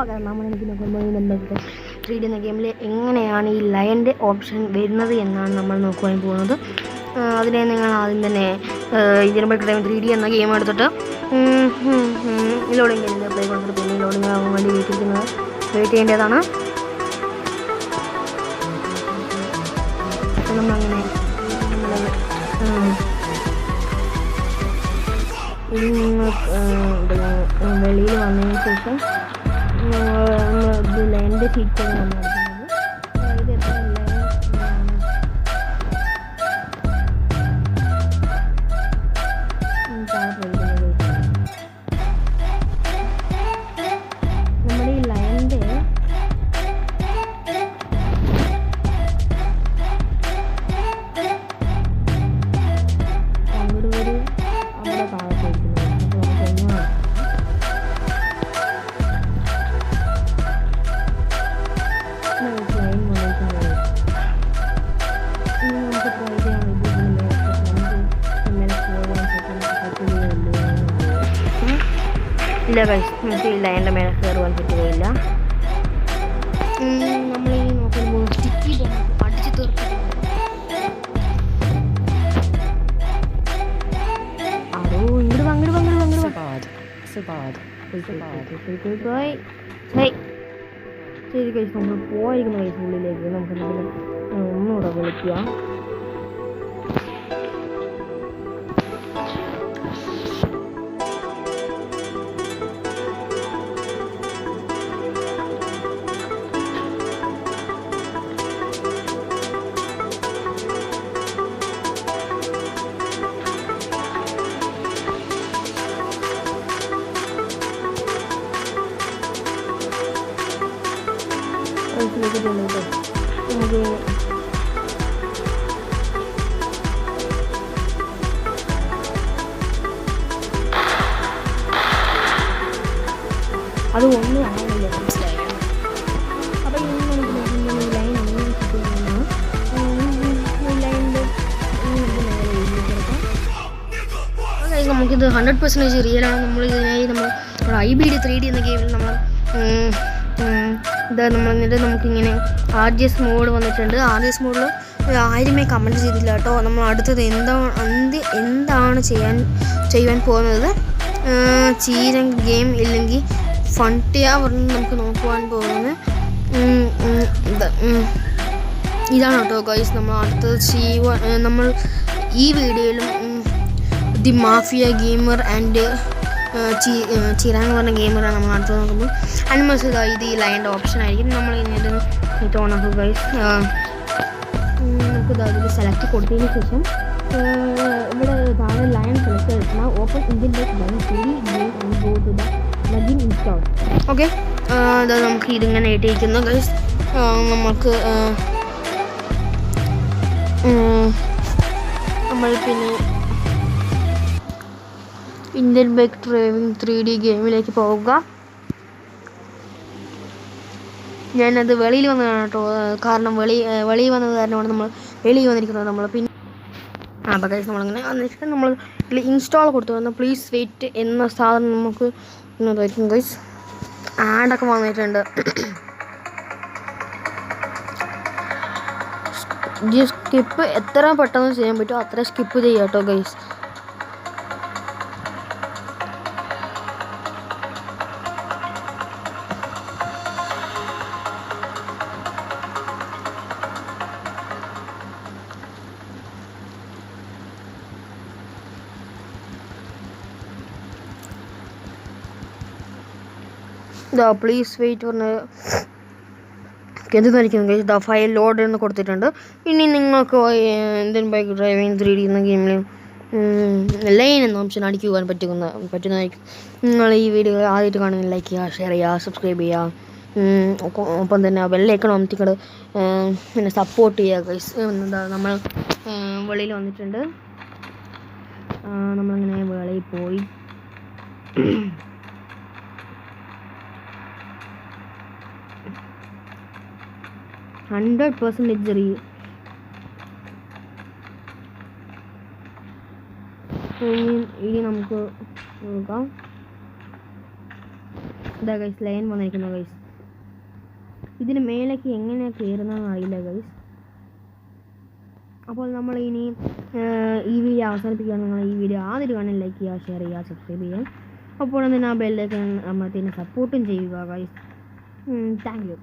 കാരണം നമ്മളെനിക്ക് നോക്കുമ്പോൾ നമ്മുടെ 3D എന്ന ഗെയിമിൽ എങ്ങനെയാണ് ഈ ലയൻ്റെ ഓപ്ഷൻ വരുന്നത് എന്നാണ് നമ്മൾ നോക്കുവാൻ പോകുന്നത്. അതിനെ നിങ്ങൾ ആദ്യം തന്നെ ഇതിനുമ്പോൾ 3D എന്ന ഗെയിം എടുത്തിട്ട് ലോഡിങ് ചെയ്യുന്നത് പ്ലേ കൊടുത്തിട്ട് പിന്നെ ലോഡിങ് ആകാൻ വേണ്ടി വെയിറ്റ് ചെയ്യേണ്ടതാണ്. നമ്മളങ്ങനെ ഇനി നിങ്ങൾ വെളിയിൽ വന്നതിന് ശേഷം നമ്മൾ ലൈൻ്റെ ഫീച്ചർ നമ്മൾ എടുക്കുന്നത് ഇത് എത്ര നമ്മുടെ ഈ ലൈൻ്റെ ഇല്ല കഴിച്ചില്ല, എൻ്റെ മേലെ കയറുവാൻ പറ്റുകയില്ല. നമ്മൾ ഈ നോക്കുമ്പോൾ സ്റ്റിക്കി അടിച്ച് തീർക്കും. അതോ ഇങ്ങോട്ട് ശരി കഴിച്ച് നമ്മൾ പോയിരിക്കുന്ന കഴിച്ച് ഉള്ളിലേക്ക് നമുക്ക് എന്തെങ്കിലും ഒന്നുകൂടെ വിളിക്കാം. അത് ഒന്നും ആവില്ല. അപ്പോൾ ഈ ലൈൻ അങ്ങനെ നമുക്കിത് 100% റിയലാണ്. നമ്മൾ ഇതിനായി നമ്മൾ IBD 3D എന്ന ഗെയിമിൽ നമ്മൾ ഇത് നമ്മൾ എന്നിട്ട് നമുക്കിങ്ങനെ RGS മോഡ് വന്നിട്ടുണ്ട്. RGS മോഡിൽ ആരുമേ കമൻറ്റ് ചെയ്തില്ല കേട്ടോ. നമ്മൾ അടുത്തത് എന്താണ് ചെയ്യുവാൻ പോകുന്നത്, ചീരൻ ഗെയിം ഇല്ലെങ്കിൽ ഫണ്ടിയ പറഞ്ഞ് നമുക്ക് നോക്കുവാൻ പോകുന്നത് ഇതാണ് കേട്ടോ ഗൈസ്. നമ്മൾ അടുത്തത് നമ്മൾ ഈ വീഡിയോയിലും ദി മാഫിയ ഗെയിമർ ആൻഡ് ചിരാൻ എന്ന് പറഞ്ഞ ഗെയിമറാണ് നമ്മൾ അടുത്ത് നോക്കുമ്പോൾ. അനിമൽസ് ഇത് ഈ ലൈൻ്റെ ഓപ്ഷൻ ആയിരിക്കും. നമ്മൾ ഇത് ഓണാക്കുക ഗൈസ്. നമുക്ക് അതിൽ സെലക്ട് കൊടുത്തതിന് ശേഷം ഇവിടെ താഴെ ലൈൻ സെലക്ട് ചെയ്തിട്ടുള്ള open Indian plugin install. Okay, അത് നമുക്ക് ഇതിങ്ങനെ ഇട്ടിരിക്കുന്നു ഗൈസ്. നമുക്ക് നമ്മൾ പിന്നെ ഇന്ത്യൻ ബൈക്ക് ഡ്രൈവിംഗ് 3D ഗെയിമിലേക്ക് പോവുക. ഞാനത് വെളിയിൽ വന്നതാണ് കേട്ടോ, കാരണം വെളിയിൽ വന്നത് കാരണമാണ് നമ്മൾ വെളിയിൽ വന്നിരിക്കുന്നത്. നമ്മൾ പിന്നെ അപ്പോൾ ഗൈസ് നമ്മളിങ്ങനെ വന്നിട്ട് നമ്മൾ ഇതിൽ ഇൻസ്റ്റാൾ കൊടുത്തു വന്നാൽ പ്ലീസ് വെയിറ്റ് എന്ന സാധനം നമുക്ക് ഇന്നതായിരിക്കും ഗൈസ്. ആഡൊക്കെ വന്നിട്ടുണ്ട്. ഈ സ്കിപ്പ് എത്ര പെട്ടെന്ന് ചെയ്യാൻ പറ്റുമോ അത്ര സ്കിപ്പ് ചെയ്യാം കേട്ടോ ഗൈസ്. പ്ലീസ് വെയിറ്റ് പറഞ്ഞ എന്തായിരിക്കും ഗൈസ്. ഫയൽ ലോഡ് എന്ന് കൊടുത്തിട്ടുണ്ട്. ഇനി നിങ്ങൾക്ക് ഇന്ത്യൻ ബൈക്ക് ഡ്രൈവിംഗ് 3D എന്ന ഗെയിമിൽ ലൈൻ എന്ന ഓപ്ഷൻ അടിക്കുവാൻ പറ്റുന്നതായിരിക്കും. നിങ്ങൾ ഈ വീഡിയോ ആദ്യമായിട്ട് കാണുന്നത് ലൈക്ക് ചെയ്യുക, ഷെയർ ചെയ്യുക, സബ്സ്ക്രൈബ് ചെയ്യുക. ഒപ്പം തന്നെ ബെല്ലൈക്കൺ അമർത്തിക്കൊണ്ട് പിന്നെ സപ്പോർട്ട് ചെയ്യുക ഗൈസ്. നമ്മൾ വെളിയിൽ വന്നിട്ടുണ്ട്. നമ്മളിങ്ങനെ വെളിയിൽ പോയി 100% real. ഇനി നമുക്ക് നോക്കാം. ഇതാ ഗൈസ് ലയൻ വന്നിരിക്കുന്നു ഗൈസ്. ഇതിന് മേലേക്ക് എങ്ങനെയാണ് കയറുന്നതെന്ന് അറിയില്ല ഗൈസ്. അപ്പോൾ നമ്മൾ ഇനി ഈ വീഡിയോ അവസാനിപ്പിക്കുകയാണ്. നിങ്ങൾ ഈ വീഡിയോ ആദ്യം കാണാൻ ലൈക്ക് ചെയ്യുക, ഷെയർ ചെയ്യുക, സബ്സ്ക്രൈബ് ചെയ്യുക. അപ്പോൾ തന്നെ ആ ബെല്ലേക്ക് അമർത്തി സപ്പോർട്ടും ചെയ്യുക ഗൈസ്. Thank you.